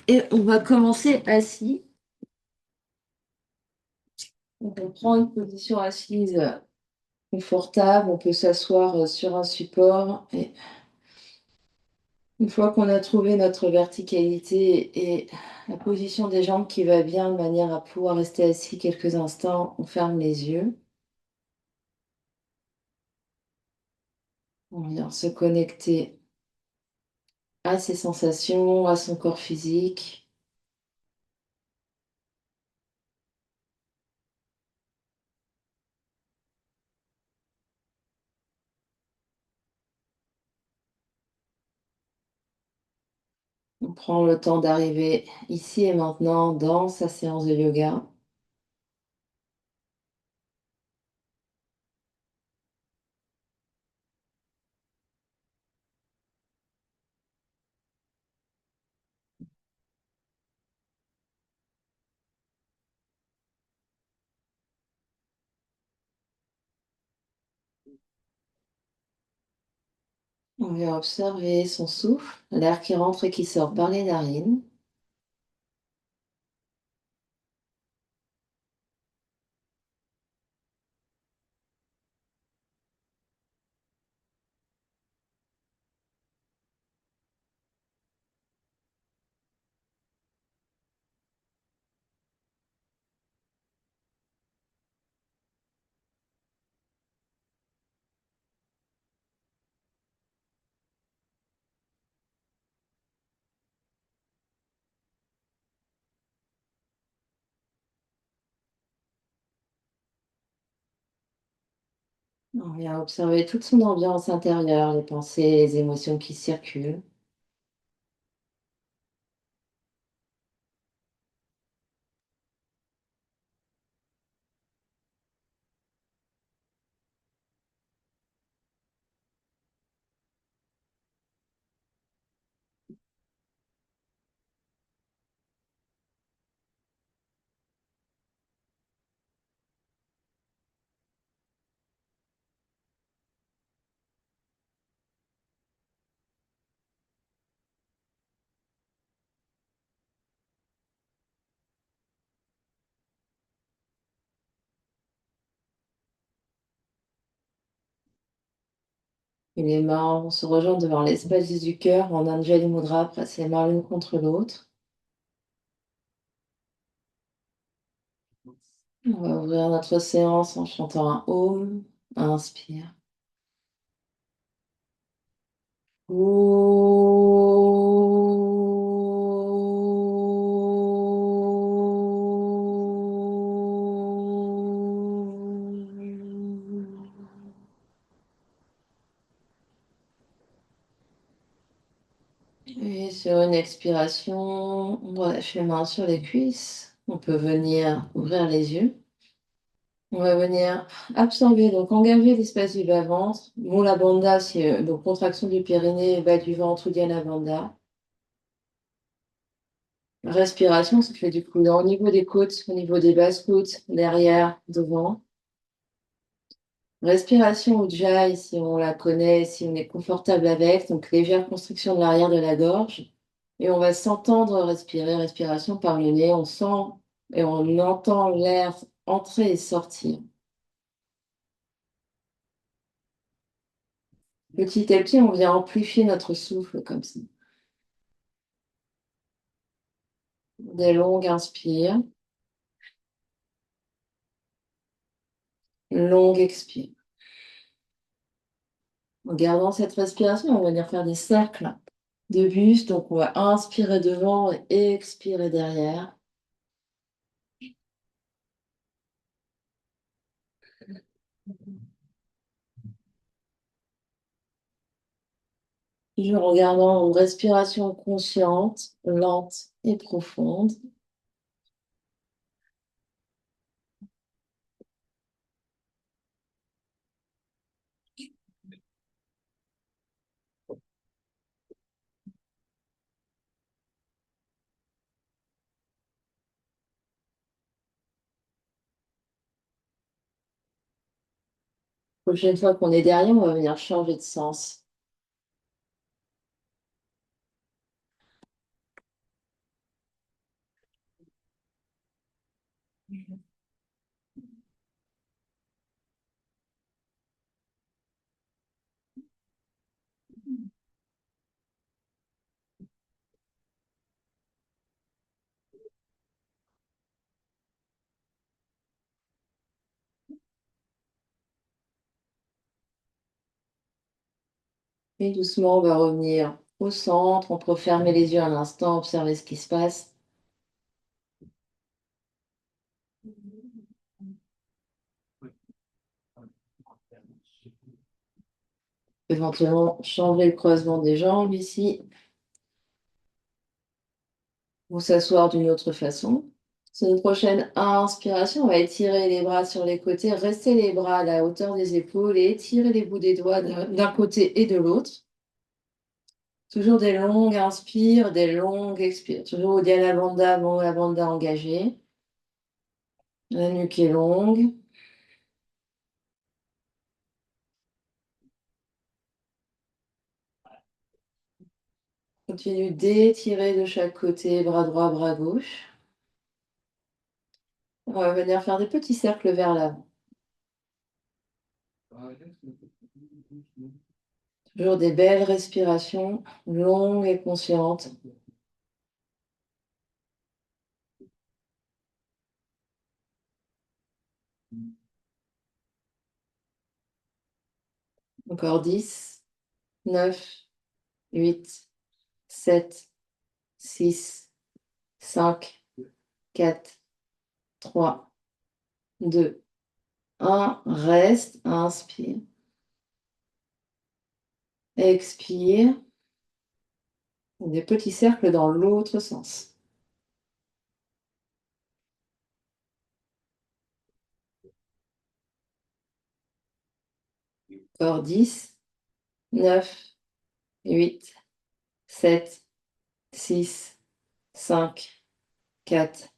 Et on va commencer assis. Donc, on prend une position assise confortable. On peut s'asseoir sur un support. Et une fois qu'on a trouvé notre verticalité et la position des jambes qui va bien de manière à pouvoir rester assis quelques instants, on ferme les yeux. On vient se connecter à ses sensations, à son corps physique. On prend le temps d'arriver ici et maintenant dans sa séance de yoga. On vient observer son souffle, l'air qui rentre et qui sort par les narines. On vient observer toute son ambiance intérieure, les pensées, les émotions qui circulent. Et les mains vont se rejoindre devant l'espace du cœur en Anjali Mudra, presser les mains l'une contre l'autre. On va ouvrir notre séance en chantant un Om. Inspire. Et sur une expiration, on relâche les mains sur les cuisses. On peut venir ouvrir les yeux. On va venir absorber, donc engager l'espace du bas-ventre. Mula Bandha, c'est donc contraction du périnée, bas du ventre, Uddiyana Bandha. Respiration, ça fait du coup au niveau des côtes, au niveau des basses côtes, derrière, devant. Respiration Ujjayi, si on la connaît, si on est confortable avec, donc légère constriction de l'arrière de la gorge. Et on va s'entendre respirer, respiration par le nez. On sent et on entend l'air entrer et sortir. Petit à petit, on vient amplifier notre souffle comme ça. Des longues inspires, longue expire. En gardant cette respiration, on va venir faire des cercles de buste. Donc, on va inspirer devant et expirer derrière. Toujours en gardant une respiration consciente, lente et profonde. Prochaine fois qu'on est derrière, on va venir changer de sens. Et doucement, on va revenir au centre. On peut fermer les yeux un instant, observer ce qui se passe. Éventuellement, changer le croisement des jambes ici, ou s'asseoir d'une autre façon. Sur une prochaine inspiration, on va étirer les bras sur les côtés, rester les bras à la hauteur des épaules et étirer les bouts des doigts d'un côté et de l'autre. Toujours des longues inspires, des longues expires. Toujours Uddiyana Bandha, la Bandha engagée. La nuque est longue. Continue d'étirer de chaque côté, bras droit, bras gauche. On va venir faire des petits cercles vers l'avant. Toujours des belles respirations, longues et conscientes. Encore 10, 9, 8, 7, 6, 5, 4, 3, 2, 1. Reste, inspire. Expire. Des petits cercles dans l'autre sens. Encore 10, 9, 8, 7, 6, 5, 4,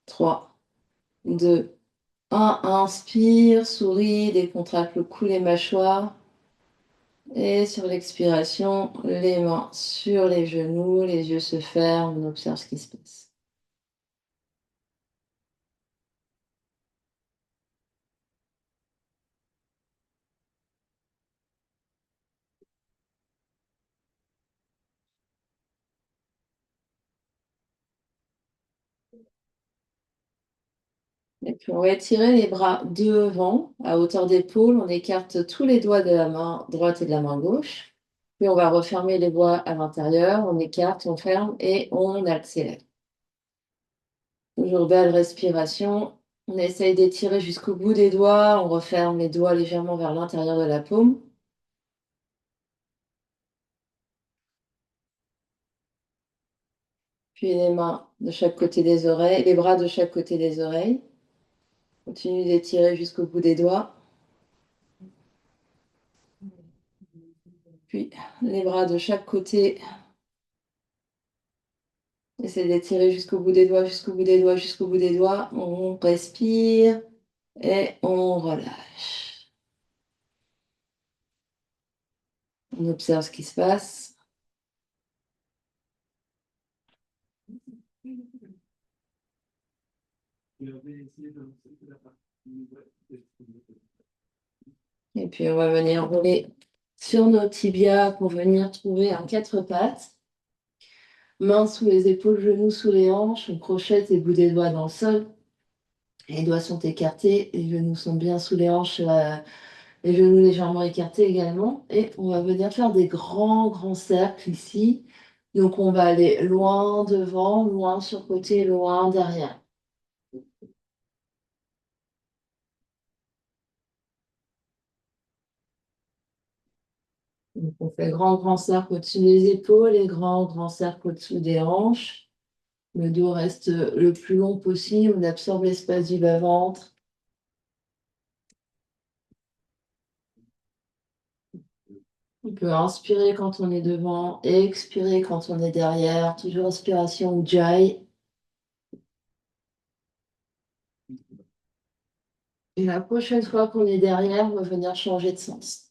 3, 2, 1. Inspire, souris, décontracte le cou, les mâchoires. Et sur l'expiration, les mains sur les genoux, les yeux se ferment, on observe ce qui se passe. Et puis on va étirer les bras devant, à hauteur d'épaule. On écarte tous les doigts de la main droite et de la main gauche. Puis on va refermer les doigts à l'intérieur. On écarte, on ferme et on accélère. Toujours belle respiration. On essaye d'étirer jusqu'au bout des doigts. On referme les doigts légèrement vers l'intérieur de la paume. Puis les mains de chaque côté des oreilles, les bras de chaque côté des oreilles. Continue d'étirer jusqu'au bout des doigts. Puis les bras de chaque côté. Essaie d'étirer jusqu'au bout des doigts, jusqu'au bout des doigts, jusqu'au bout des doigts. On respire et on relâche. On observe ce qui se passe. Et puis on va venir rouler sur nos tibias pour venir trouver un quatre pattes. Mains sous les épaules, genoux sous les hanches. On crochette les bouts des doigts dans le sol. Les doigts sont écartés, les genoux sont bien sous les hanches, les genoux légèrement écartés également. Et on va venir faire des grands, grands cercles ici. Donc on va aller loin devant, loin sur côté, loin derrière. Donc on fait grand, grand cercle au-dessus des épaules et grand, grand cercle au-dessous des hanches. Le dos reste le plus long possible, on absorbe l'espace du bas-ventre. On peut inspirer quand on est devant et expirer quand on est derrière. Toujours inspiration Ujjayi. Et la prochaine fois qu'on est derrière, on va venir changer de sens.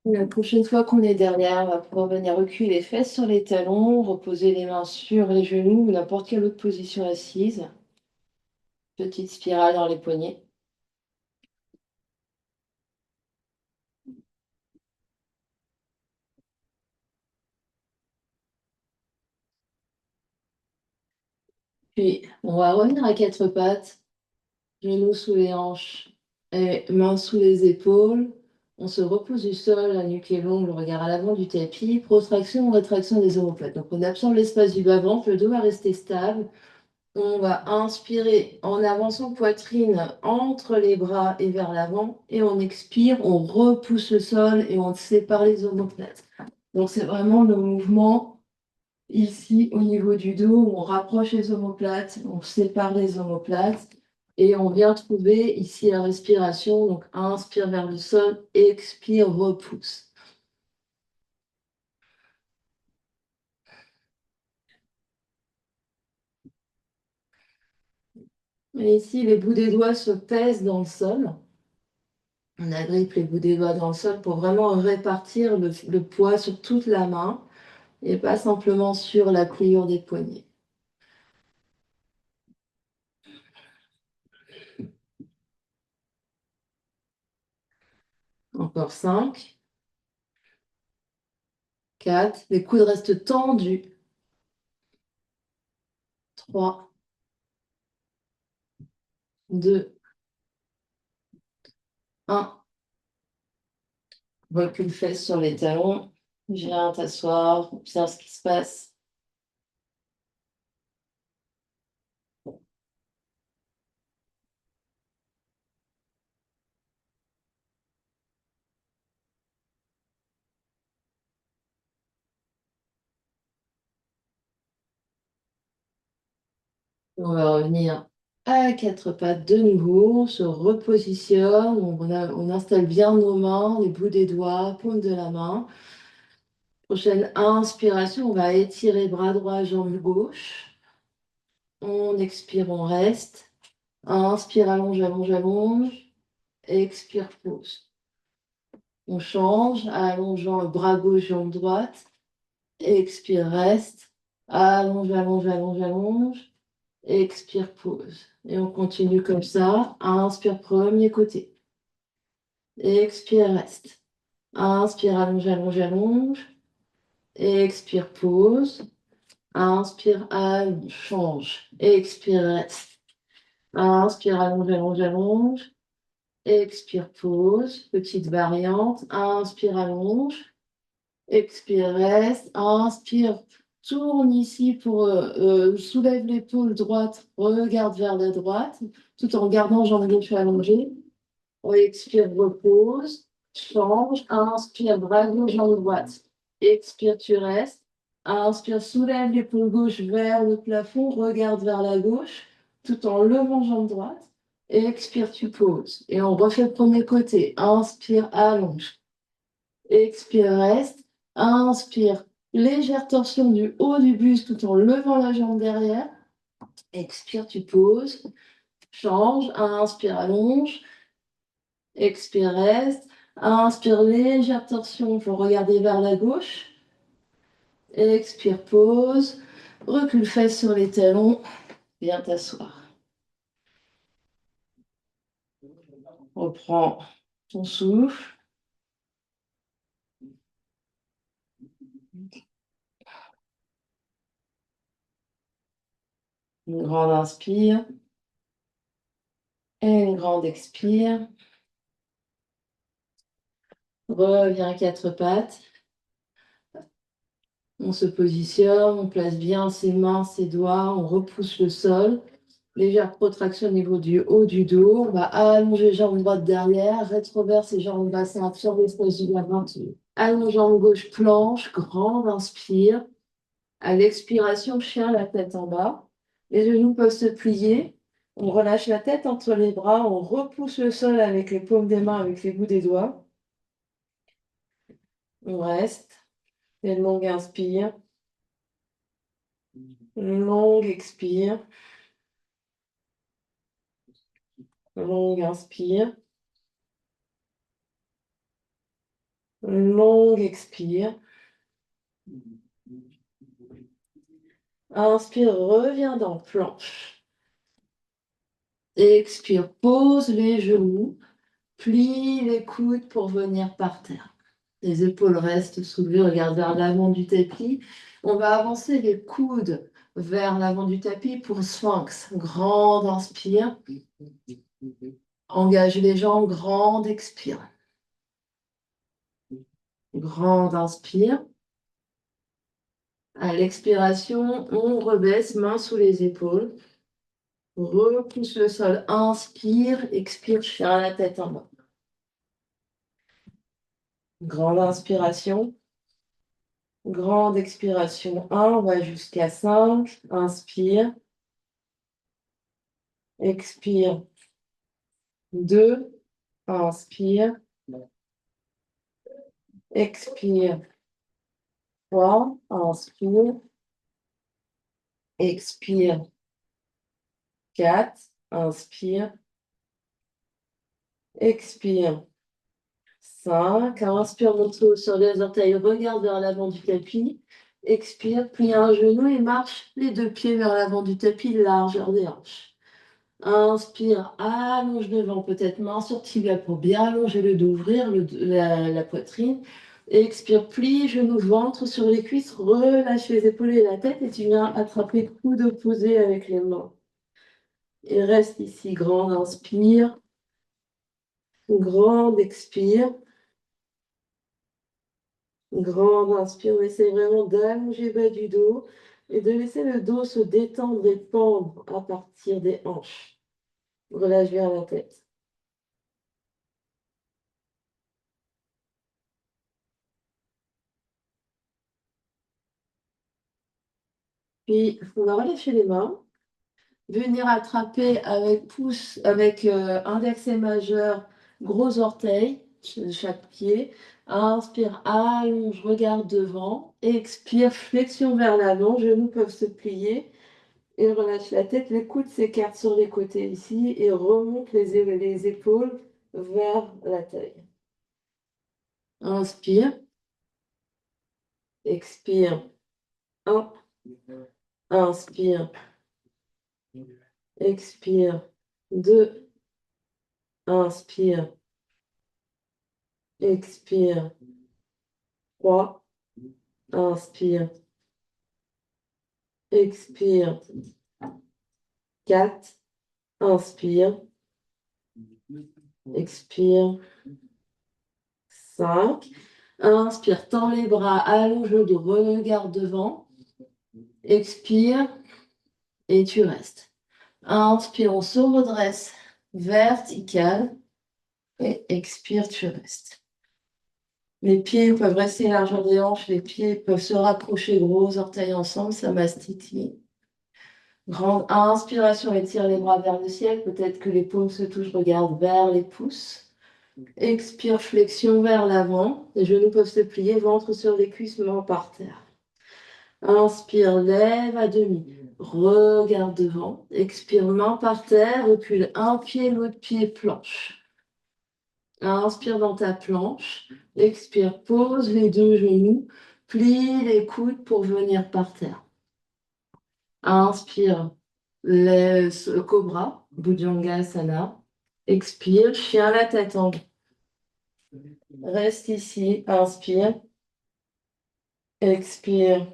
La prochaine fois qu'on est derrière, on va pouvoir venir reculer les fesses sur les talons, reposer les mains sur les genoux ou n'importe quelle autre position assise. Petite spirale dans les poignets. Puis, on va revenir à quatre pattes, genoux sous les hanches et mains sous les épaules. On se repose du sol, la nuque est longue, le regard à l'avant du tapis. Protraction ou rétraction des omoplates. Donc, on absorbe l'espace du bas-ventre, le dos va rester stable. On va inspirer en avançant poitrine entre les bras et vers l'avant. Et on expire, on repousse le sol et on sépare les omoplates. Donc, c'est vraiment le mouvement ici au niveau du dos où on rapproche les omoplates, on sépare les omoplates. Et on vient trouver ici la respiration. Donc, inspire vers le sol, expire, repousse. Et ici, les bouts des doigts se pèsent dans le sol. On agrippe les bouts des doigts dans le sol pour vraiment répartir le poids sur toute la main et pas simplement sur la pliure des poignets. Encore 5, 4, les coudes restent tendus. 3, 2, 1. Recule fesses sur les talons. Viens t'asseoir, observe ce qui se passe. On va revenir à quatre pattes de nouveau. On se repositionne. On installe bien nos mains, les bouts des doigts, paume de la main. Prochaine inspiration, on va étirer bras droit, jambe gauche. On expire, on reste. Inspire, allonge, allonge, allonge. Expire, pause. On change, allongeant le bras gauche, jambe droite. Expire, reste. Allonge, allonge, allonge, allonge. Expire, pause. Et on continue comme ça. Inspire, premier côté. Expire, reste. Inspire, allonge, allonge, allonge. Expire, pause. Inspire, allonge, change. Expire, reste. Inspire, allonge, allonge, allonge. Expire, pause. Petite variante. Inspire, allonge. Expire, reste. Inspire, tourne ici pour soulève l'épaule droite, regarde vers la droite, tout en gardant jambe gauche allongée. On expire, repose, change, inspire, bras gauche, jambe droite. Expire, tu restes. Inspire, soulève l'épaule gauche vers le plafond, regarde vers la gauche, tout en levant jambe droite. Expire, tu poses. Et on refait le premier côté. Inspire, allonge. Expire, reste. Inspire, légère torsion du haut du buste tout en levant la jambe derrière. Expire, tu poses. Change. Inspire, allonge. Expire, reste. Inspire, légère torsion pour regarder vers la gauche. Expire, pause. Recule fesses sur les talons. Viens t'asseoir. Reprends ton souffle. Une grande inspire et une grande expire. Reviens à quatre pattes. On se positionne, on place bien ses mains, ses doigts, on repousse le sol. Légère protraction au niveau du haut du dos. On va allonger jambe droite derrière, rétroverse et jambes bassin, absorbe l'espace du ventre. Allonge jambe gauche, planche, grande inspire. À l'expiration, chien, la tête en bas. Les genoux peuvent se plier. On relâche la tête entre les bras, on repousse le sol avec les paumes des mains, avec les bouts des doigts. On reste. Une longue inspire. Une longue expire. Une longue inspire. Longue inspire. Longue expire. Inspire, reviens dans planche. Expire, pose les genoux. Plie les coudes pour venir par terre. Les épaules restent soulevées, regarde vers l'avant du tapis. On va avancer les coudes vers l'avant du tapis pour sphinx. Grande inspire. Engage les jambes, grande expire. Grande inspire. À l'expiration, on rebaisse, main sous les épaules. Repousse le sol. Inspire, expire, chien à la tête en bas. Grande inspiration. Grande expiration. 1, on va jusqu'à 5. Inspire. Expire. 2. Inspire. Expire. 3. Inspire. Expire. 4. Inspire. Expire. 5. Inspire, monte sur les orteils. Regarde vers l'avant du tapis. Expire, plie un genou et marche les deux pieds vers l'avant du tapis, largeur des hanches. Inspire, allonge devant, peut-être main sur tibia pour bien allonger le dos, ouvrir la poitrine. Expire, plie, genou, ventre sur les cuisses, relâche les épaules et la tête et tu viens attraper coude opposé avec les mains. Et reste ici, grande inspire, grande expire. Grande inspire, on essaie vraiment d'allonger le bas du dos et de laisser le dos se détendre et pendre à partir des hanches. Relâche bien la tête. Puis, on va relâcher les mains, venir attraper avec pouce, avec index et majeur, gros orteil de chaque pied. Inspire, allonge, regarde devant. Expire, flexion vers l'avant, genoux peuvent se plier. Et relâche la tête, les coudes s'écartent sur les côtés ici et remonte les épaules vers la taille. Inspire, expire. 1, inspire, expire. 2, inspire, expire. 3, inspire, expire. 4, inspire, expire. 5, inspire, tends les bras, allonge le dos, regarde devant. Expire et tu restes. Inspire, on se redresse vertical et expire, tu restes. Les pieds peuvent rester largeur des hanches, les pieds peuvent se rapprocher, gros orteils ensemble, ça mastitille. Grande inspiration, étire les bras vers le ciel, peut-être que les paumes se touchent, regarde vers les pouces. Expire, flexion vers l'avant, les genoux peuvent se plier, ventre sur les cuisses, mains par terre. Inspire, lève à demi, regarde devant, expire, main par terre, recule un pied, l'autre pied, planche. Inspire dans ta planche, expire, pose les deux genoux, plie les coudes pour venir par terre. Inspire, laisse le cobra, Bhujangasana. Expire, chien la tête en bas. Reste ici, inspire, expire,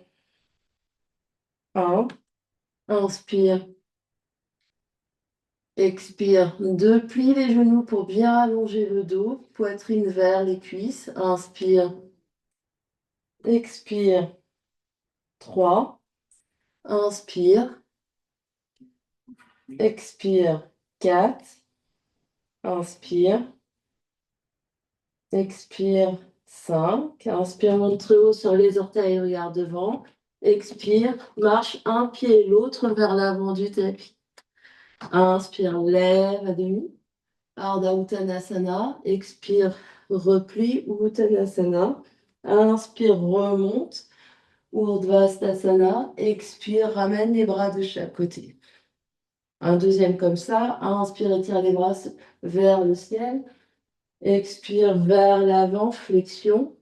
1, inspire. Expire. 2, plie les genoux pour bien allonger le dos. Poitrine vers les cuisses. Inspire. Expire. 3. Inspire. Expire. 4. Inspire. Expire. 5. Inspire, monte très haut sur les orteils, regarde devant. Expire. Marche un pied et l'autre vers l'avant du tapis. Inspire, lève à demi. Ardha Uttanasana, expire, replie, Uttanasana. Inspire, remonte, Urdhvastasana. Expire, ramène les bras de chaque côté. Un deuxième comme ça. Inspire, étire les bras vers le ciel. Expire vers l'avant, flexion.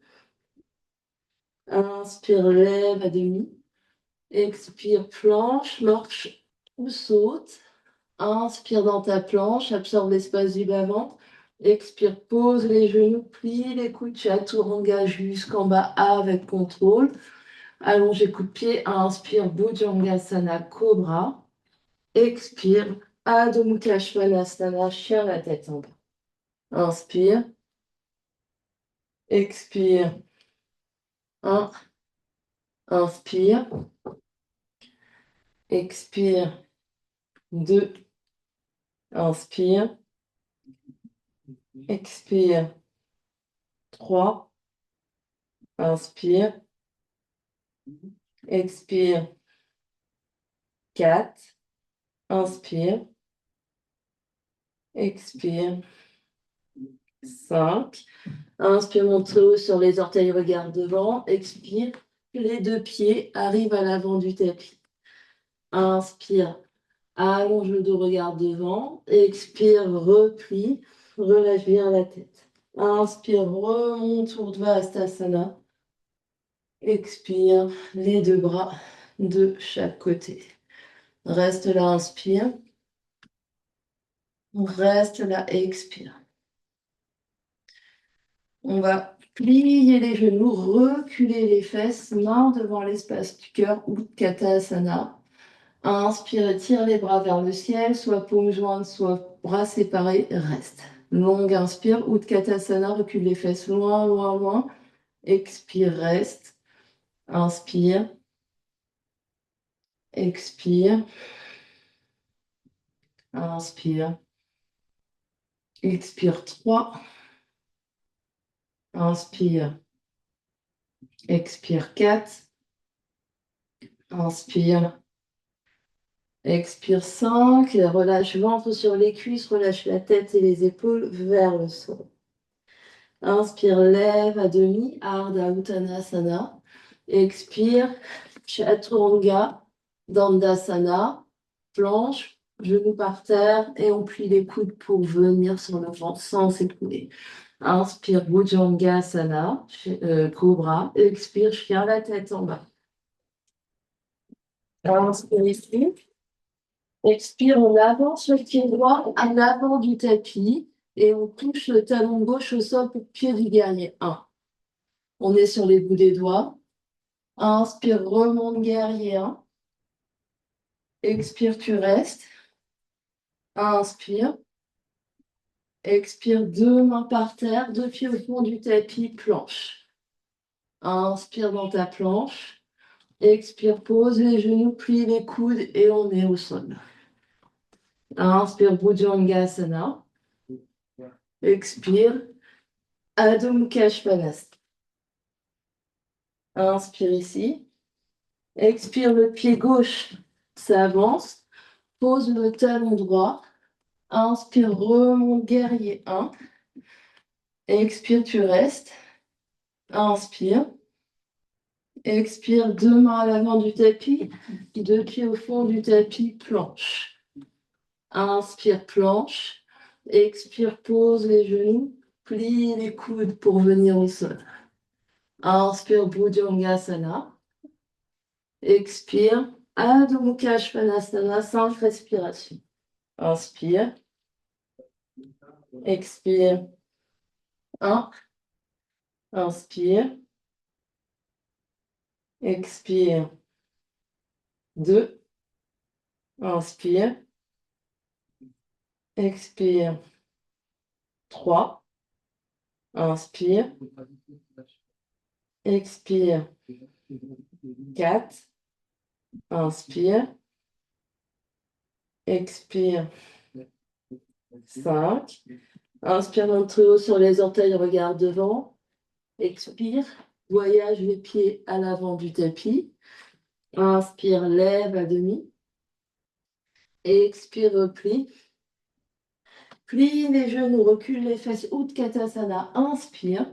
Inspire, lève à demi. Expire, planche, marche ou saute. Inspire dans ta planche, absorbe l'espace du bas-ventre. Expire, pose les genoux, plie les coudes, chaturanga jusqu'en bas avec contrôle. Allonge les coups de pied. Inspire, Bhujangasana, cobra. Expire, Adho Mukha Svanasana, chien la tête en bas. Inspire. Expire. 1. Inspire. Expire. 2. Inspire. Expire. 3. Inspire. Expire. 4. Inspire. Expire. 5. Inspire, monte très haut sur les orteils, regarde devant. Expire. Les deux pieds arrivent à l'avant du tapis. Inspire. Allonge le dos, regarde devant. Expire, replie. Relâche bien la tête. Inspire, remonte Urdhva-Hastasana. Expire, les deux bras de chaque côté. Reste là, inspire. Reste là, expire. On va plier les genoux, reculer les fesses, main devant l'espace du cœur, Utkatasana. Inspire, tire les bras vers le ciel, soit paumes jointes, soit bras séparés, reste. Longue inspire, Utkatasana, recule les fesses loin, loin, loin. Expire, reste. Inspire. Expire. Inspire. Expire 3. Inspire. Expire 4. Inspire. Expire 5. Relâche ventre sur les cuisses, relâche la tête et les épaules vers le sol. Inspire, lève à demi, Ardha Uttanasana. Expire, Chaturanga, Dandasana, planche, genoux par terre et on plie les coudes pour venir sur le ventre sans s'écouler. Inspire, Bhujangasana, cobra. Expire, chien la tête en bas. Inspire ici. Expire, on avance le pied droit à l'avant du tapis et on touche le talon gauche au sol pour pied du guerrier. 1. On est sur les bouts des doigts. Inspire, remonte guerrier 1. Expire, tu restes. Inspire. Expire, deux mains par terre, deux pieds au fond du tapis, planche. Inspire dans ta planche. Expire, pose les genoux, plie les coudes et on est au sol. Inspire, Bhujangasana. Expire, Adho Mukha Svanasana. Inspire ici. Expire, le pied gauche s'avance. Pose le talon droit. Inspire, remonte guerrier 1. Expire, tu restes. Inspire. Expire, deux mains à l'avant du tapis. Deux pieds au fond du tapis, planche. Inspire, planche. Expire, pose les genoux. Plie les coudes pour venir au sol. Inspire, Bhujangasana. Expire, Adho Mukha Svanasana, 5 respirations. Inspire. Expire. 1. Inspire. Expire. 2. Inspire. Expire. 3. Inspire. Expire. 4. Inspire. Expire. 5. Inspire, monte très haut sur les orteils, regarde devant. Expire. Voyage les pieds à l'avant du tapis. Inspire, lève à demi. Expire, replie. Plie les genoux, recule les fesses, Utkatasana. Inspire.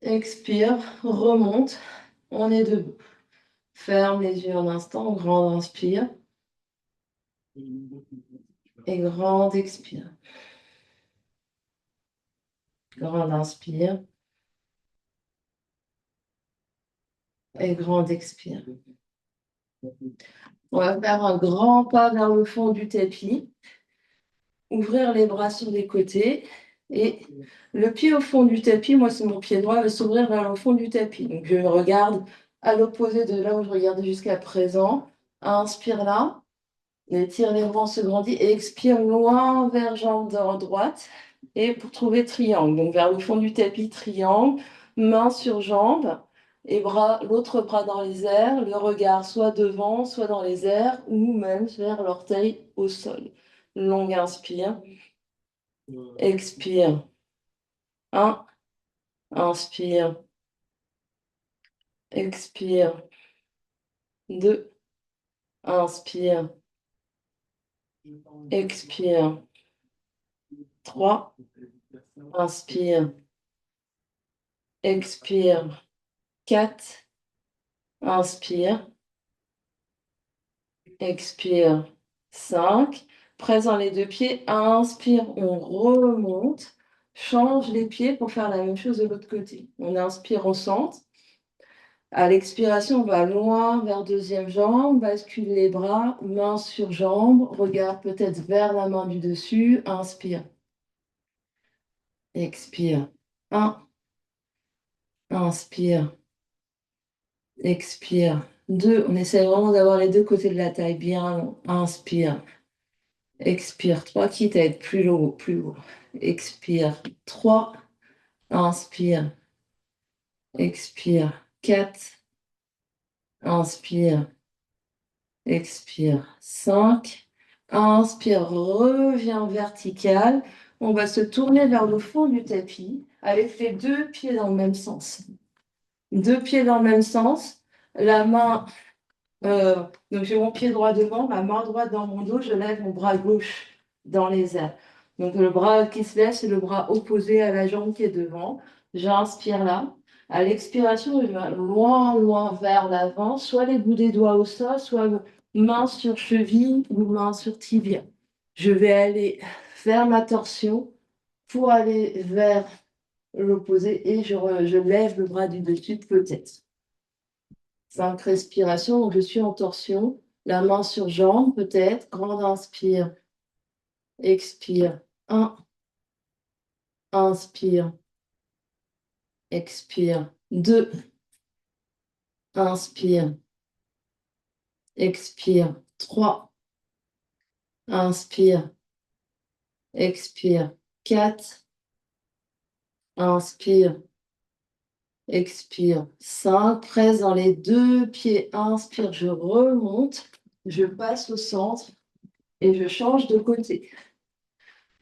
Expire, remonte. On est debout. Ferme les yeux un instant, grande inspire. Et grande expire. Grande inspire. Et grande expire. On va faire un grand pas vers le fond du tapis. Ouvrir les bras sur les côtés. Et le pied au fond du tapis, moi c'est mon pied droit, va s'ouvrir vers le fond du tapis. Donc je regarde à l'opposé de là où je regardais jusqu'à présent. Inspire là. Étire les bras, on se grandit et expire loin vers jambe droite. Et pour trouver triangle, donc vers le fond du tapis, triangle, main sur jambe et bras, l'autre bras dans les airs, le regard soit devant, soit dans les airs ou même vers l'orteil au sol. Longue inspire, expire. 1, inspire, expire. 2, inspire, expire. 3, inspire, expire. 4, inspire, expire. 5, présent les deux pieds, inspire, on remonte, change les pieds pour faire la même chose de l'autre côté. On inspire au centre. À l'expiration, on va loin vers deuxième jambe, bascule les bras, main sur jambe, regard peut-être vers la main du dessus, inspire, expire. 1, inspire, expire. 2, on essaie vraiment d'avoir les deux côtés de la taille bien long. Inspire, expire. 3, quitte à être plus lourd, plus haut. Expire. 3, inspire, expire. 4, inspire, expire. 5, inspire, reviens vertical. On va se tourner vers le fond du tapis avec les deux pieds dans le même sens. Deux pieds dans le même sens. La main, donc j'ai mon pied droit devant, ma main droite dans mon dos, je lève mon bras gauche dans les airs. Donc le bras qui se lève, c'est le bras opposé à la jambe qui est devant. J'inspire là. À l'expiration, je vais loin, loin vers l'avant, soit les bouts des doigts au sol, soit main sur cheville ou main sur tibia. Je vais aller vers ma torsion pour aller vers l'opposé et je lève le bras du dessus peut-être. 5 respirations, donc je suis en torsion, la main sur jambe peut-être, grande inspire, expire. 1, inspire, expire. 2, inspire, expire. 3, inspire, expire. 4, inspire, expire. 5, presse dans les deux pieds, inspire, je remonte, je passe au centre et je change de côté.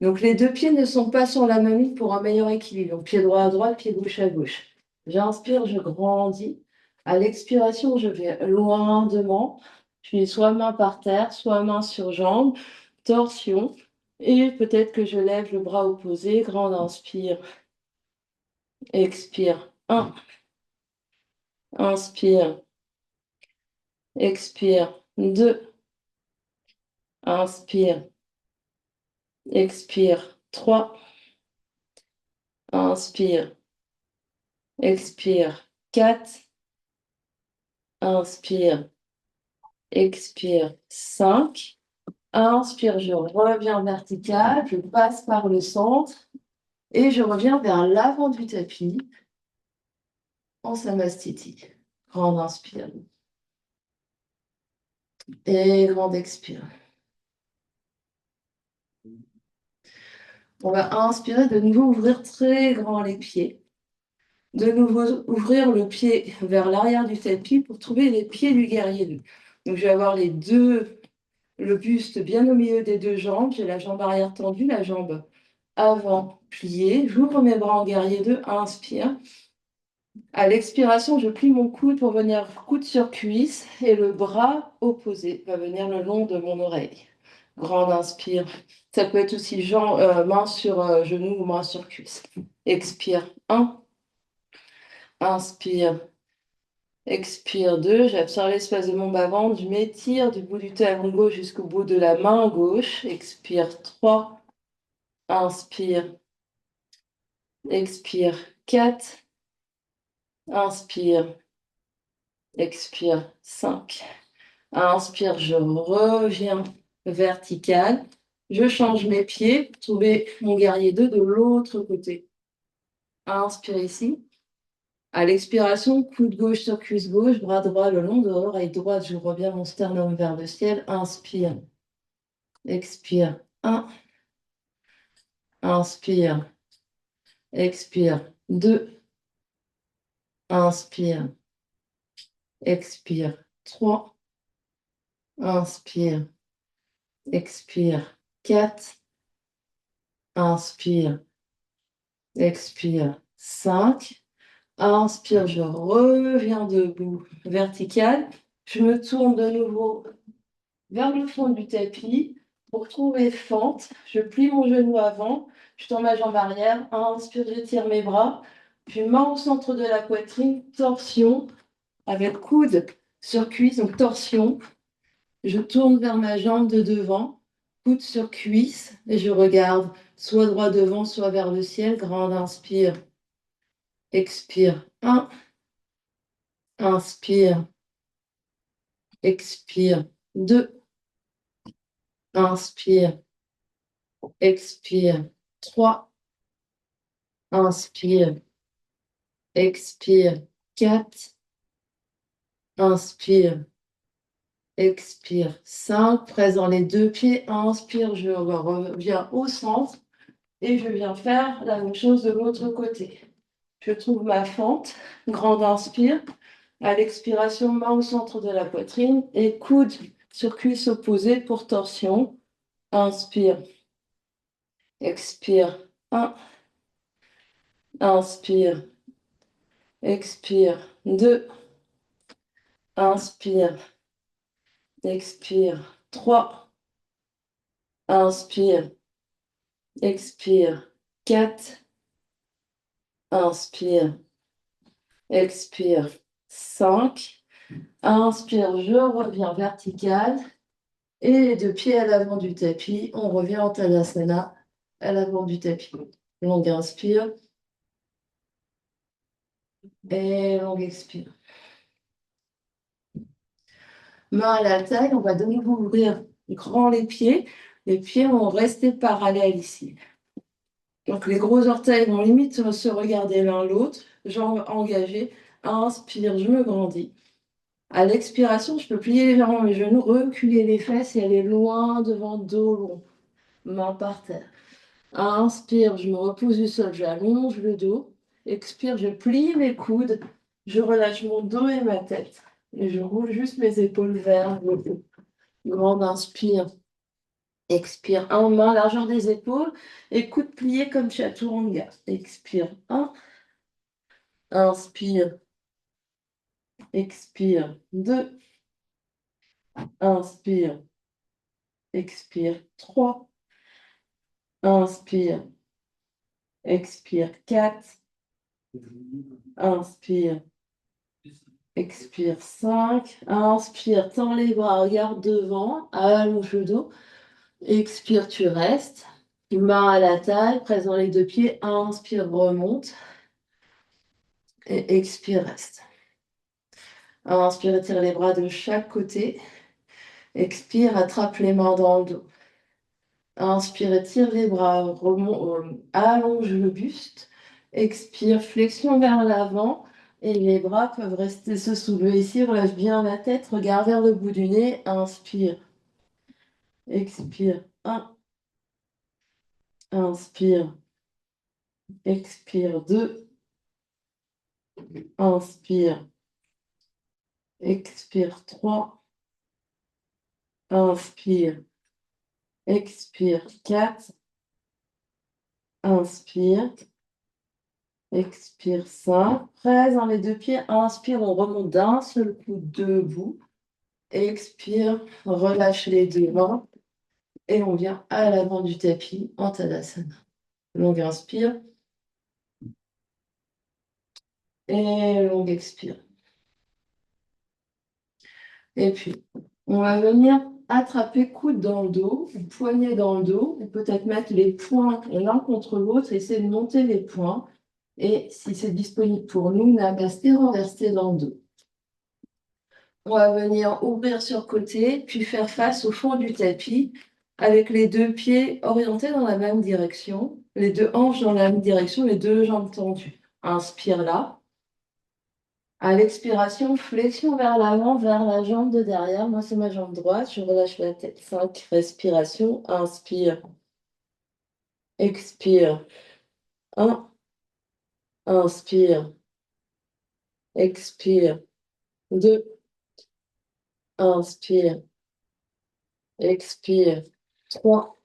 Donc les deux pieds ne sont pas sur la même ligne pour un meilleur équilibre. Donc pied droit à droite, pied gauche à gauche. J'inspire, je grandis. À l'expiration, je vais loin devant. Je suis soit main par terre, soit main sur jambe, torsion. Et peut-être que je lève le bras opposé. Grande inspire, expire. 1, inspire, expire. 2, inspire, expire. 3, inspire, expire. 4, inspire, expire. 5, inspire, je reviens vertical, je passe par le centre et je reviens vers l'avant du tapis en samastiti. Grande inspire et grande expire. On va inspirer, de nouveau ouvrir très grand les pieds. De nouveau ouvrir le pied vers l'arrière du tapis pour trouver les pieds du guerrier 2. Donc je vais avoir le buste bien au milieu des deux jambes. J'ai la jambe arrière tendue, la jambe avant pliée. J'ouvre mes bras en guerrier 2. Inspire. À l'expiration, je plie mon coude pour venir coude sur cuisse et le bras opposé va venir le long de mon oreille. Grande inspire. Ça peut être aussi main sur genou ou main sur cuisse. Expire. 1. Inspire. Expire. 2. J'absorbe l'espace de mon bas-ventre. Je m'étire du bout du talon gauche jusqu'au bout de la main gauche. Expire. 3. Inspire. Expire. 4. Inspire. expire, 5. Inspire, je reviens vertical. Je change mes pieds pour trouver mon guerrier 2 de l'autre côté. Inspire ici. À l'expiration, coude gauche sur cuisse gauche, bras droit le long de l'oreille droite. Je reviens mon sternum vers le ciel. Inspire. Expire. 1. Inspire. Expire. 2. Inspire. Expire. 3. Inspire. Expire. 4. Inspire. Expire. 5. Inspire, je reviens debout, vertical. Je me tourne de nouveau vers le fond du tapis pour trouver fente. Je plie mon genou avant, je tends ma jambe arrière. Inspire, j'étire mes bras. Puis main au centre de la poitrine, torsion, avec coude sur cuisse, donc torsion. Je tourne vers ma jambe de devant, coude sur cuisse, et je regarde soit droit devant, soit vers le ciel. Grande inspire. Expire. 1. Inspire. Expire. 2. Inspire. Expire. 3. Inspire. Expire. 4. Inspire. Expire. 5. Présent les deux pieds. Inspire. Je reviens au centre. Et je viens faire la même chose de l'autre côté. Je trouve ma fente. Grande inspire. À l'expiration, main au centre de la poitrine. Et coude sur cuisse opposée pour torsion. Inspire. Expire. 1. Inspire. Expire. 2. Inspire. Expire. 3. Inspire. Expire. 4. Inspire. Expire. 5. Inspire, je reviens vertical. Et les deux pieds à l'avant du tapis. On revient en Tadasana à l'avant du tapis. Longue inspire. Et longue expire. Main à la taille, on va de nouveau ouvrir grand les pieds. Les pieds vont rester parallèles ici. Donc les gros orteils vont limite se regarder l'un l'autre. Jambes engagées. Inspire, je me grandis. À l'expiration, je peux plier légèrement mes genoux, reculer les fesses et aller loin devant, dos long. Main par terre. Inspire, je me repose du sol, j'allonge le dos. Expire, je plie mes coudes. Je relâche mon dos et ma tête. Et je roule juste mes épaules vers le haut. Grande inspire. Expire, un main, largeur des épaules. Et coude plié comme chaturanga. Expire, 1. Inspire. Expire, 2. Inspire. Expire, 3. Inspire. Expire, 4. Inspire. Expire, 5. Inspire, tends les bras, regarde devant, allonge le dos. Expire, tu restes. Main à la taille, présent les deux pieds. Inspire, remonte. Et expire, reste. Inspire, tire les bras de chaque côté. Expire, attrape les mains dans le dos. Inspire, tire les bras, allonge le buste. Expire, flexion vers l'avant. Et les bras peuvent rester se soulever ici. Relâche bien la tête, regarde vers le bout du nez. Inspire. Expire. 1. Inspire. Expire. 2. Inspire. Expire. 3. Inspire. Expire. 4. Inspire. Expire. 5. Presse dans les deux pieds. Inspire, on remonte d'un seul coup debout. Expire, relâche les deux mains. Et on vient à l'avant du tapis en Tadasana. Longue inspire. Et longue expire. Et puis, on va venir attraper coude dans le dos, poignet dans le dos, et peut-être mettre les poings l'un contre l'autre, essayer de monter les poings. Et si c'est disponible pour nous, namasté renversé dans le dos. On va venir ouvrir sur le côté, puis faire face au fond du tapis avec les deux pieds orientés dans la même direction, les deux hanches dans la même direction, les deux jambes tendues. Inspire là. À l'expiration, flexion vers l'avant, vers la jambe de derrière. Moi, c'est ma jambe droite. Je relâche la tête. 5 respirations. Inspire. Expire. 1. Inspire. Expire. 2. Inspire. Expire. 3.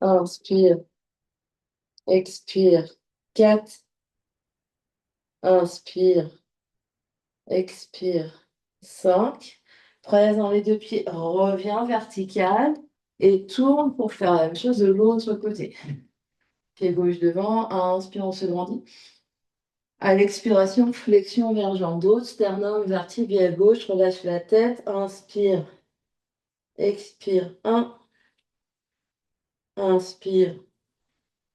Inspire. Expire. 4. Inspire. Expire. 5. Presse dans les deux pieds. Reviens vertical et tourne pour faire la même chose de l'autre côté. Pied gauche devant. Inspire, on se grandit. À l'expiration, flexion vers jambe haute, sternum vertibial gauche. Relâche la tête. Inspire. Expire. 1. Inspire.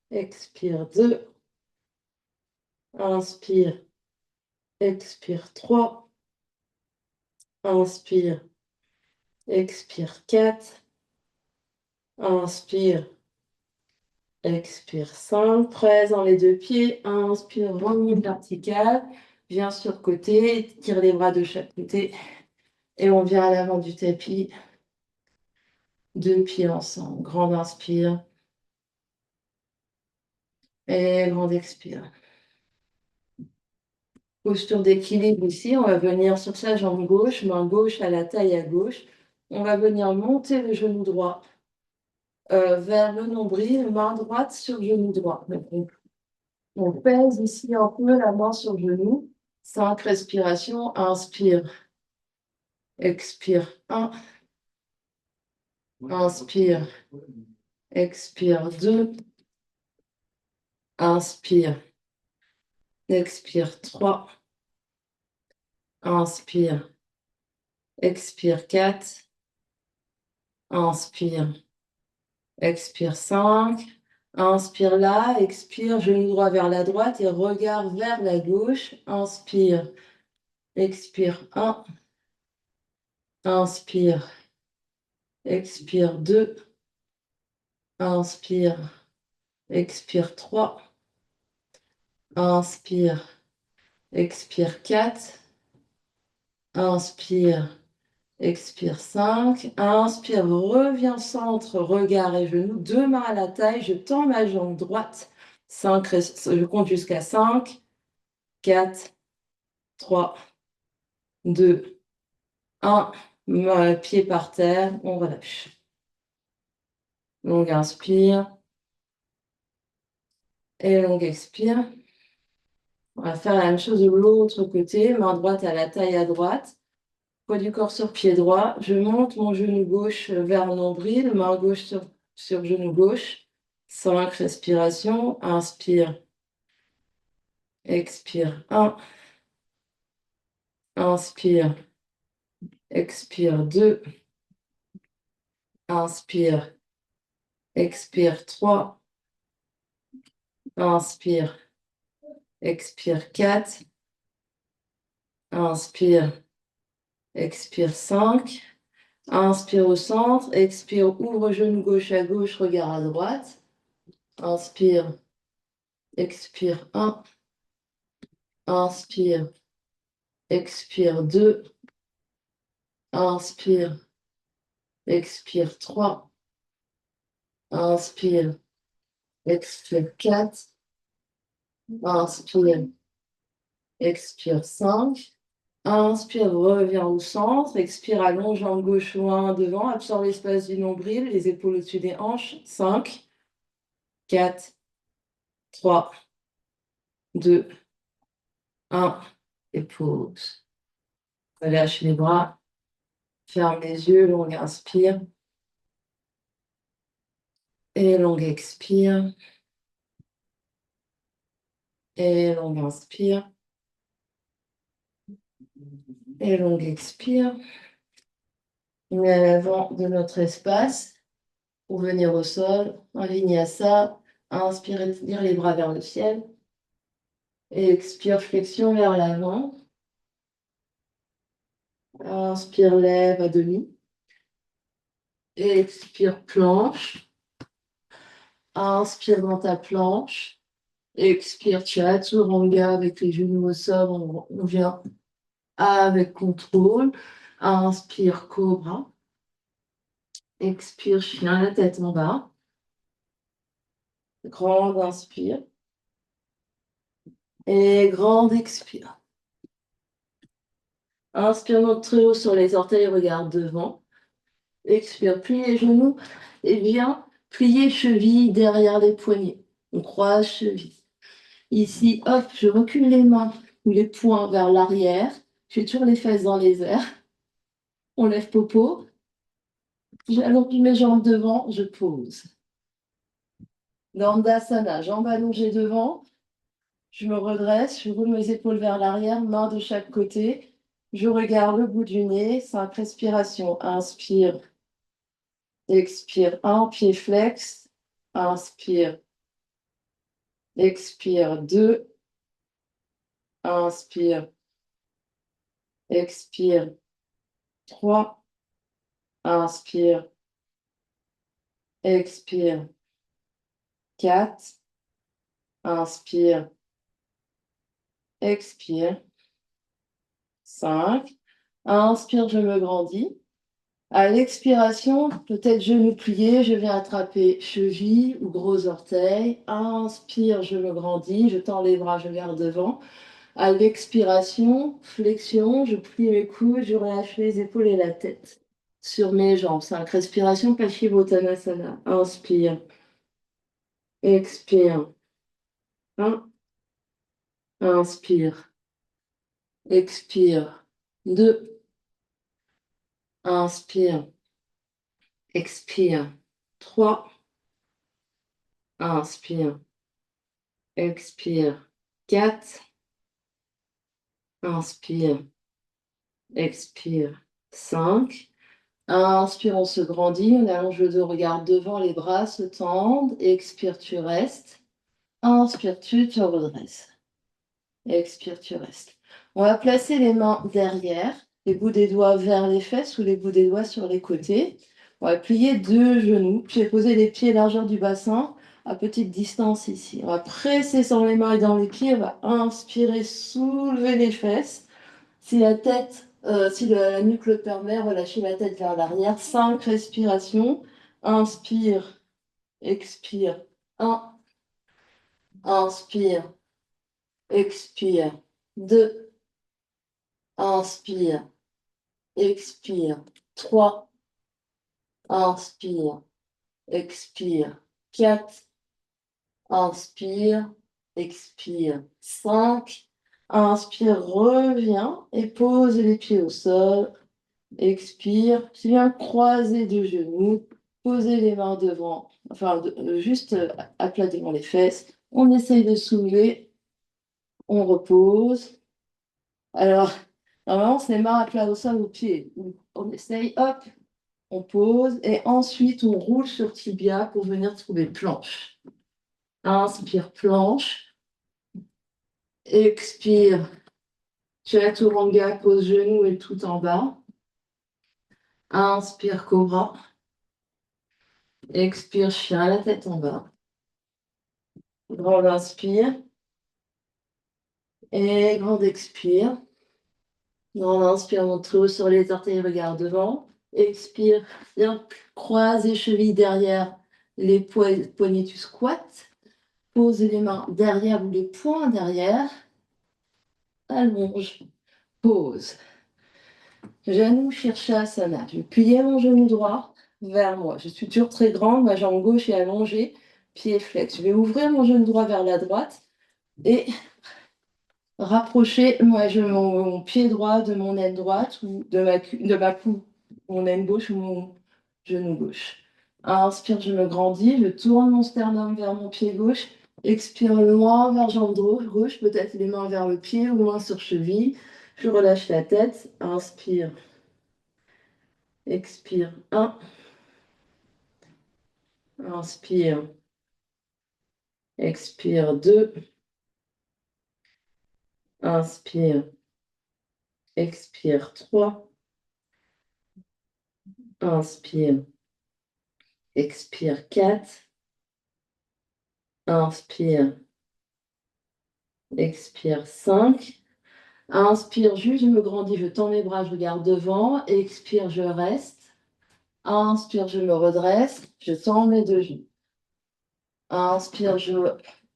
Expire. 2. Inspire. Expire. 3. Inspire. Expire. 4. Inspire. Expire. 5. Presse dans les deux pieds. Inspire. Remonte vertical. Viens sur côté. Tire les bras de chaque côté. Et on vient à l'avant du tapis. Deux pieds ensemble. Grande inspire. Et grande expire. Posture d'équilibre ici. On va venir sur sa jambe gauche. Main gauche à la taille à gauche. On va venir monter le genou droit vers le nombril. Main droite sur genou droit. On pèse ici un peu la main sur le genou. 5 respirations. Inspire. Expire. 1. Inspire. Expire. 2. Inspire. Expire. 3. Inspire. Expire. 4. Inspire. Expire. 5. Inspire là. Expire. Genou droit vers la droite et regard vers la gauche. Inspire. Expire. 1. Inspire. Expire. 2. Inspire. Expire. 3. Inspire. Expire. 4. Inspire. Expire. 5. Inspire. Reviens centre. Regard et genoux. Deux mains à la taille. Je tends ma jambe droite. 5. Je compte jusqu'à 5. 4. 3. 2. 1. Pied par terre. On relâche. Longue inspire. Et longue expire. On va faire la même chose de l'autre côté. Main droite à la taille à droite. Poids du corps sur pied droit. Je monte mon genou gauche vers le nombril. Main gauche sur genou gauche. 5 respirations. Inspire. Expire. 1. Inspire. Expire. 2. Inspire. Expire. 3. Inspire. Expire. 4. Inspire. Expire. 5. Inspire au centre. Expire. Ouvre genou gauche à gauche. Regard à droite. Inspire. Expire. 1. Inspire. Expire. 2. Inspire. Expire. 3. Inspire. Expire. 4. Inspire. Expire. 5. Inspire, reviens au centre. Expire, allonge jambe gauche loin devant. Absorbe l'espace du nombril, les épaules au-dessus des hanches. 5, 4, 3, 2, 1. Et pause. Relâche les bras. Ferme les yeux. Longue inspire. Et longue expire. Et longue inspire. Et longue expire. On est à l'avant de notre espace pour venir au sol. En ligne à ça. Inspire et tenir les bras vers le ciel. Et expire, flexion vers l'avant. Inspire, lève à demi. Expire, planche. Inspire dans ta planche. Expire, chaturanga avec les genoux au sol. On vient avec contrôle. Inspire, cobra. Expire, chien, la tête en bas. Grande inspire. Et grande expire. Inspire, monte très haut sur les orteils, regarde devant. Expire, plie les genoux et viens plier cheville derrière les poignets. On croise cheville. Ici, hop, je recule les mains ou les poings vers l'arrière. Je tourne les fesses dans les airs. On lève popo. J'allonge mes jambes devant, je pose. Dandasana, jambes allongées devant. Je me redresse, je roule mes épaules vers l'arrière, mains de chaque côté. Je regarde le bout du nez, 5 respirations. Inspire, expire, 1, pied flex. Inspire, expire, 2. Inspire, expire, 3. Inspire, expire, 4. Inspire, expire, 5. Inspire, je me grandis. À l'expiration, peut-être genou plié, je viens attraper cheville ou gros orteil. Inspire, je me grandis, je tends les bras, je garde devant. À l'expiration, flexion, je plie mes coudes, je relâche les épaules et la tête sur mes jambes. 5. Respiration, Paschimottanasana. Inspire, expire. 1. Inspire, expire. 2. Inspire, expire. 3. Inspire, expire. 4. Inspire, expire. 5. Inspire, on se grandit, on allonge le dos, regarde devant, les bras se tendent. Expire, tu restes. Inspire, tu te redresses. Expire, tu restes. On va placer les mains derrière, les bouts des doigts vers les fesses ou les bouts des doigts sur les côtés. On va plier deux genoux. J'ai posé les pieds largeur du bassin à petite distance ici. On va presser sur les mains et dans les pieds. On va inspirer, soulever les fesses. Si la tête, si la nuque le permet, relâchez la tête vers l'arrière. 5 respirations. Inspire, expire. 1. Inspire, expire. 2. Inspire, expire. 3. Inspire, expire. 4. Inspire, expire. 5. Inspire, reviens et pose les pieds au sol. Expire, tu viens croiser deux genoux, poser les mains devant, enfin juste à plat devant les fesses. On essaye de soulever, on repose. Alors, normalement, c'est les mains à plat au sol aux pieds. On essaye, hop, on pose et ensuite on roule sur tibia pour venir trouver planche. Inspire, planche. Expire, chaturanga, pose genou et tout en bas. Inspire, cobra. Expire, chien, la tête en bas. Grande inspire. Et grande expire. Grande inspire, monte très haut sur les orteils, regarde devant. Expire, bien, croise les chevilles derrière les poignets, tu squattes. Pose les mains derrière ou les poings derrière. Allonge, pose. Genou Shirshasana. Je vais plier mon genou droit vers moi. Je suis toujours très grande, ma jambe gauche est allongée, pied flex. Je vais ouvrir mon genou droit vers la droite et rapprocher mon pied droit de mon aine droite ou de ma cou, mon aine gauche ou mon genou gauche. Inspire, je me grandis, je tourne mon sternum vers mon pied gauche. Expire loin vers jambe gauche, peut-être les mains vers le pied ou mains sur cheville. Je relâche la tête. Inspire. Expire. 1. Inspire. Expire. 2. Inspire. Expire. 3. Inspire. Expire 4. Inspire. Expire 5. Inspire, juste, je me grandis, je tends mes bras, je regarde devant. Expire, je reste. Inspire, je me redresse. Je tends mes deux genoux. Inspire, je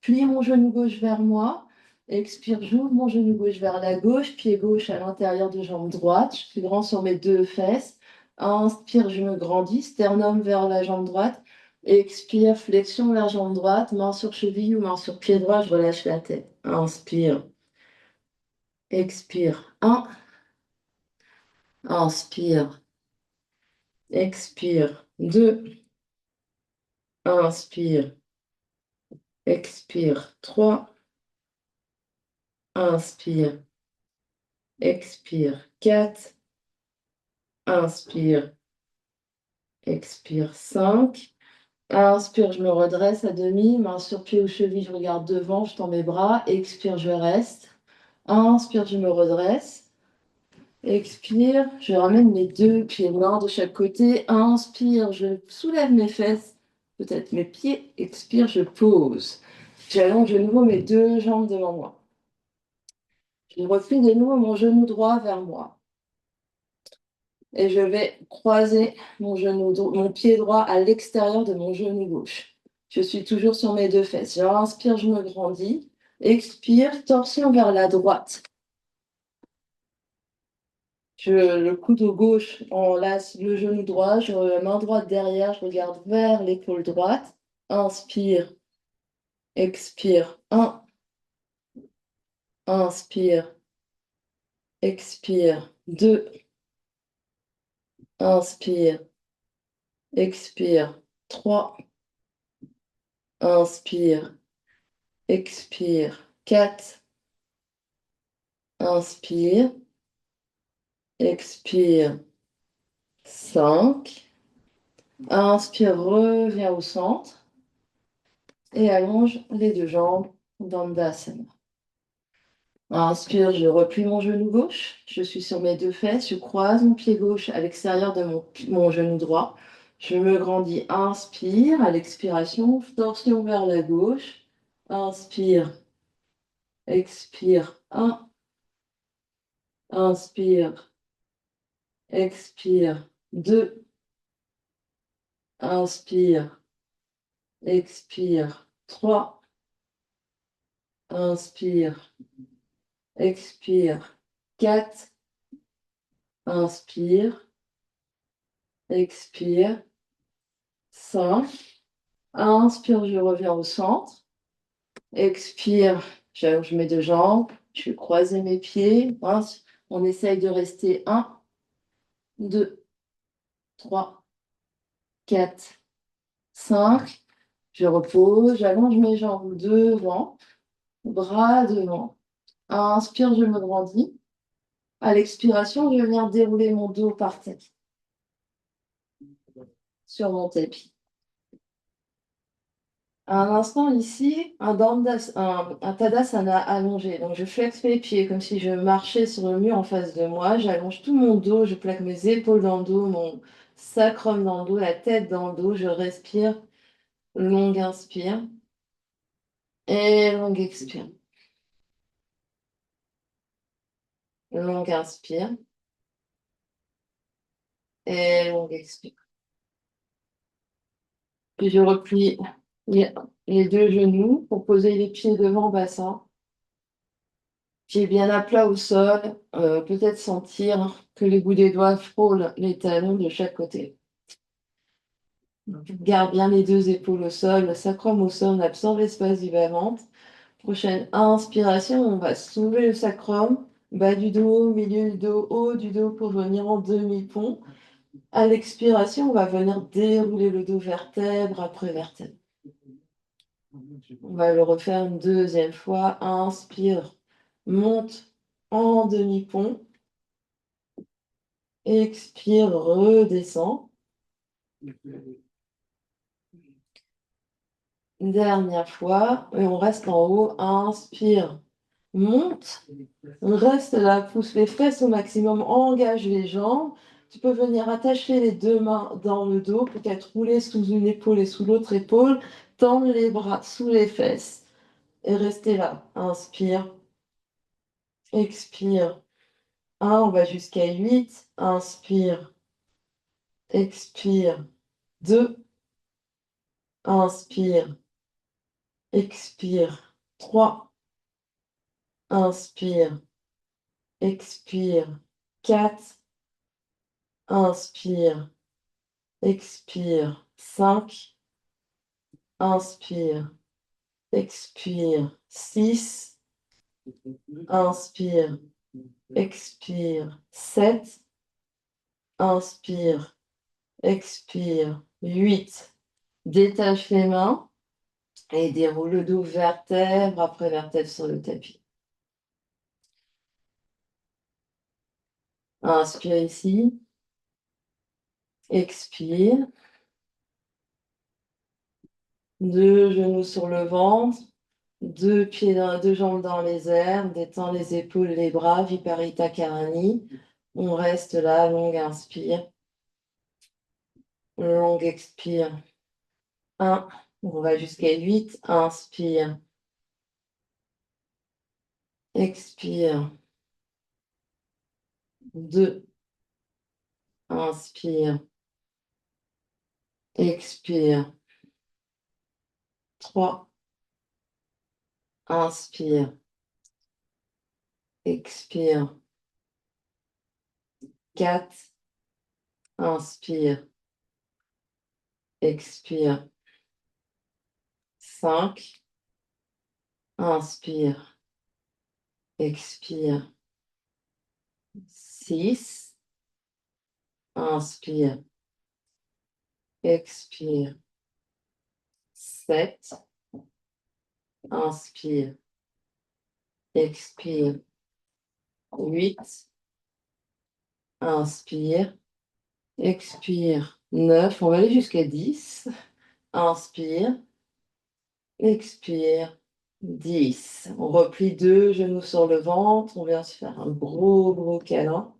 plie mon genou gauche vers moi. Expire, j'ouvre mon genou gauche vers la gauche, pied gauche à l'intérieur de jambe droite. Je suis grand sur mes deux fesses. Inspire, je me grandis, sternum vers la jambe droite. Expire, flexion vers jambe droite, main sur cheville ou main sur pied droit, je relâche la tête. Inspire. Expire. 1. Inspire. Expire. 2. Inspire. Expire. 3. Inspire. Expire. 4. Inspire. Expire. 5. Inspire, je me redresse à demi. Main sur pied ou cheville, je regarde devant, je tends mes bras. Expire, je reste. Inspire, je me redresse. Expire, je ramène mes deux pieds, l'un de chaque côté. Inspire, je soulève mes fesses, peut-être mes pieds. Expire, je pose. J'allonge de nouveau mes deux jambes devant moi. Je replie de nouveau mon genou droit vers moi. Et je vais croiser mon pied droit à l'extérieur de mon genou gauche. Je suis toujours sur mes deux fesses. J'inspire, je me grandis. Expire, torsion vers la droite. Le coude gauche enlace le genou droit, main droite derrière, je regarde vers l'épaule droite. Inspire, expire. 1. Inspire, expire. 2. Inspire, expire. 3. Inspire, expire. 4. Inspire, expire. 5. Inspire, reviens au centre et allonge les deux jambes dans Dandasana. Inspire, je replie mon genou gauche. Je suis sur mes deux fesses. Je croise mon pied gauche à l'extérieur de mon genou droit. Je me grandis. Inspire. À l'expiration, torsion vers la gauche. Inspire. Expire. 1. Inspire. Expire. 2. Inspire. Expire. 3. Inspire. Expire. 4. Inspire. Expire. 5. Inspire, je reviens au centre. Expire, j'allonge mes deux jambes. Je vais croiser mes pieds. On essaye de rester 1, 2, 3, 4, 5. Je repose, j'allonge mes jambes devant, bras devant. Inspire, je me grandis. À l'expiration, je viens dérouler mon dos par terre sur mon tapis. À un instant ici, un Tadasana allongé. Donc je flexe mes pieds comme si je marchais sur le mur en face de moi. J'allonge tout mon dos, je plaque mes épaules dans le dos, mon sacrum dans le dos, la tête dans le dos. Je respire, longue inspire et longue expire. Longue inspire et longue expire. Puis je replie les deux genoux pour poser les pieds devant bassin. Pieds bien à plat au sol, peut-être sentir que les bouts des doigts frôlent les talons de chaque côté. Garde bien les deux épaules au sol, le sacrum au sol, on absorbe l'espace du bas-ventre. Prochaine inspiration, on va soulever le sacrum, bas du dos, milieu du dos, haut du dos pour venir en demi-pont. À l'expiration, on va venir dérouler le dos vertèbre après vertèbre. On va le refaire une deuxième fois. Inspire, monte en demi-pont. Expire, redescend. Dernière fois, et on reste en haut. Inspire, monte. On reste là, pousse les fesses au maximum, engage les jambes. Tu peux venir attacher les deux mains dans le dos, peut-être rouler sous une épaule et sous l'autre épaule, tendre les bras sous les fesses et rester là. Inspire, expire. 1, on va jusqu'à 8. Inspire, expire. 2, inspire, expire. 3, inspire, expire. 4, inspire, expire. 5, inspire, expire. 6, inspire, expire. 7, inspire, expire. 8, détache les mains et déroule le dos vertèbre après vertèbre sur le tapis. Inspire ici, expire. 2 genoux sur le ventre, 2 jambes dans les airs, détends les épaules, les bras, Viparita Karani. On reste là, longue inspire, longue expire. 1, on va jusqu'à 8, inspire, expire. 2, inspire, expire. 3, inspire, expire. 4, inspire, expire. 5, inspire, expire. 6, inspire, expire. 7, inspire, expire. 8, inspire, expire. 9, on va aller jusqu'à 10. Inspire, expire. 10. On replie 2 genoux sur le ventre. On vient se faire un gros, gros câlin.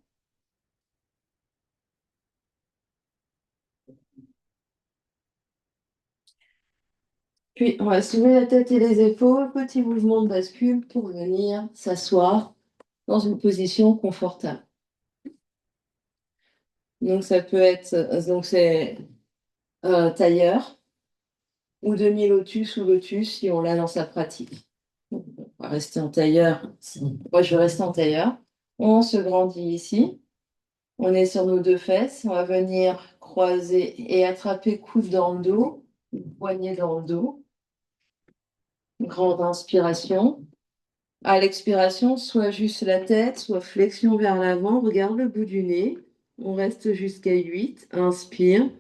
Puis, on va soulever la tête et les épaules. Petit mouvement de bascule pour venir s'asseoir dans une position confortable. Donc, ça peut être, donc c'est tailleur ou demi-lotus ou lotus si on l'a dans sa pratique. On va rester en tailleur. Moi, je vais rester en tailleur. On se grandit ici. On est sur nos 2 fesses. On va venir croiser et attraper coude dans le dos, poignet dans le dos. Grande inspiration. À l'expiration, soit juste la tête, soit flexion vers l'avant. Regarde le bout du nez. On reste jusqu'à 8. Inspire.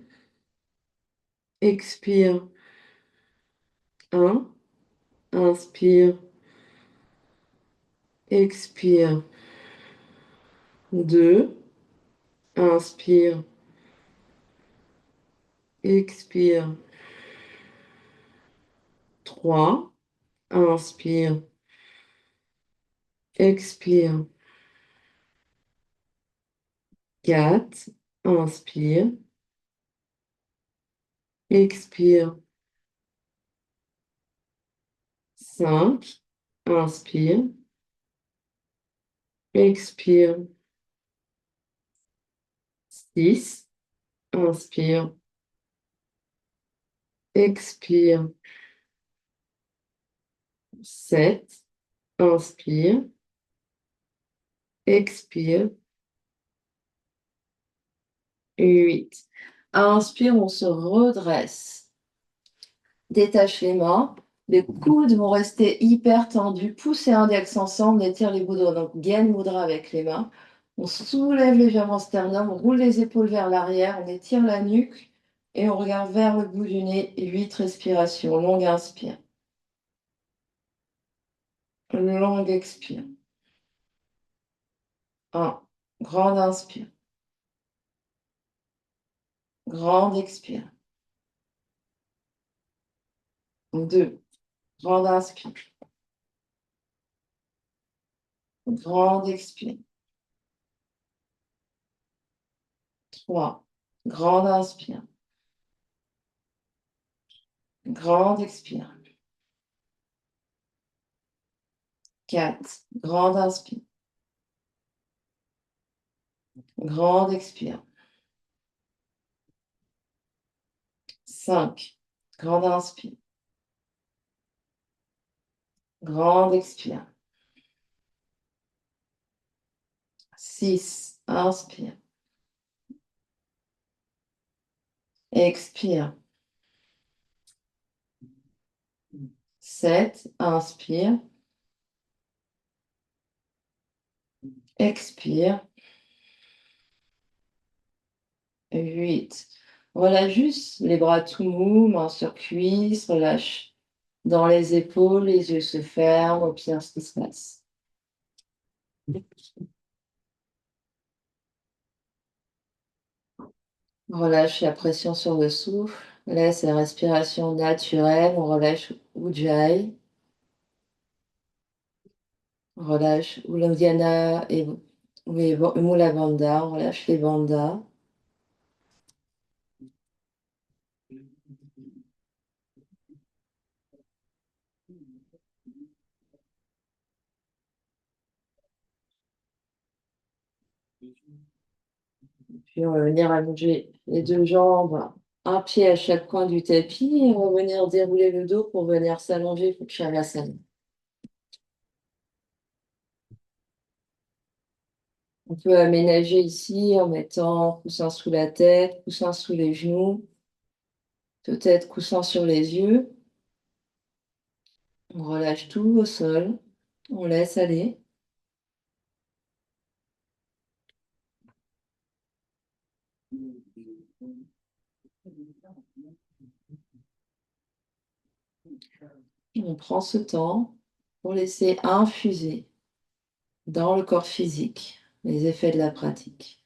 Expire. 1. Inspire. Expire. 2. Inspire. Expire. 3. Inspire. Expire. 4. Inspire. Expire. 5. Inspire. Expire. 6. Inspire. Expire. 7. Inspire. Expire. 8. Inspire, on se redresse. Détache les mains. Les coudes vont rester hyper tendus. Pouce et index ensemble, on étire les bouts de donc gaine mudra avec les mains. On soulève légèrement le sternum, on roule les épaules vers l'arrière, on étire la nuque et on regarde vers le bout du nez. 8 respirations. Longue inspire. Longue expire. 1. Grande inspire. Grande expire. 2. Grande inspire. Grande expire. 3. Grande inspire. Grande expire. 4. Grande inspire. Grande expire. 5. Grande inspire. Grande expire. 6. Inspire. Expire. 7. Inspire. Expire. 8. Relâche juste les bras tout mous, mains sur cuisse, relâche dans les épaules, les yeux se ferment, observe ce qui se passe. Relâche la pression sur le souffle, laisse la respiration naturelle, on relâche Ujjayi, relâche Uddiyana et Mula Bandha, on relâche les bandhas. Puis on va venir allonger les deux jambes, un pied à chaque coin du tapis, et on va venir dérouler le dos pour venir s'allonger pour Shavasana. On peut aménager ici en mettant coussin sous la tête, coussin sous les genoux, peut-être coussin sur les yeux. On relâche tout au sol, on laisse aller. On prend ce temps pour laisser infuser dans le corps physique les effets de la pratique.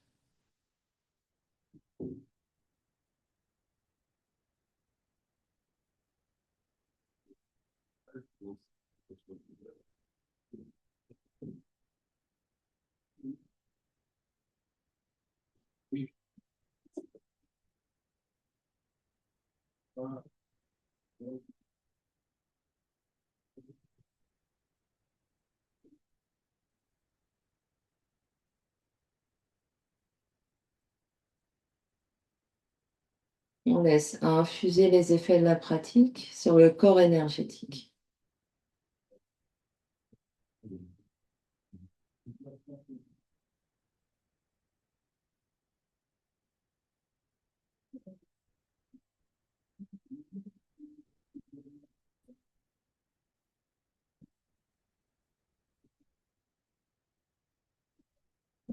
On laisse infuser les effets de la pratique sur le corps énergétique.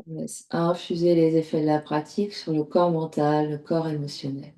On laisse infuser les effets de la pratique sur le corps mental, le corps émotionnel.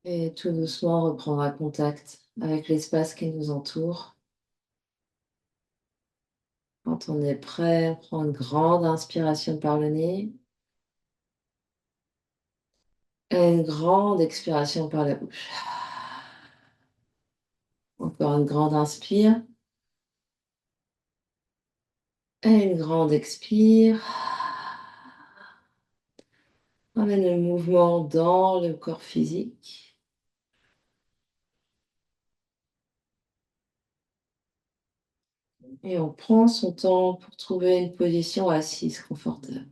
Et tout doucement, on reprendra contact avec l'espace qui nous entoure. Quand on est prêt, on prend une grande inspiration par le nez et une grande expiration par la bouche. Encore une grande inspire et une grande expire. Amène le mouvement dans le corps physique. Et on prend son temps pour trouver une position assise confortable.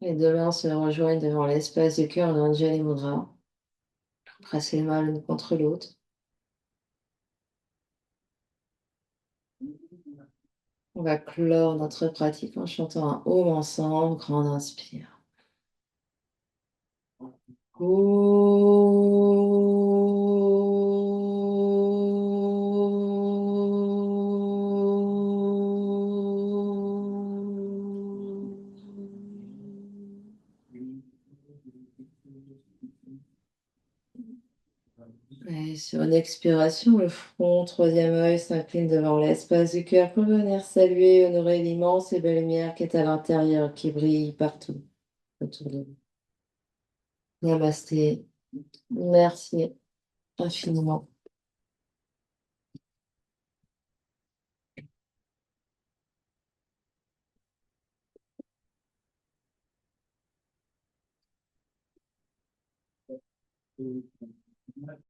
Les deux mains se rejoignent devant l'espace du cœur en Anjali Mudra. Pressez les mains l'une contre l'autre. On va clore notre pratique en chantant un Om ensemble. Grande inspire. Et sur une expiration, le front, troisième œil s'incline devant l'espace du cœur pour venir saluer, honorer l'immense et belle lumière qui est à l'intérieur, qui brille partout autour de nous. Namasté. Merci infiniment.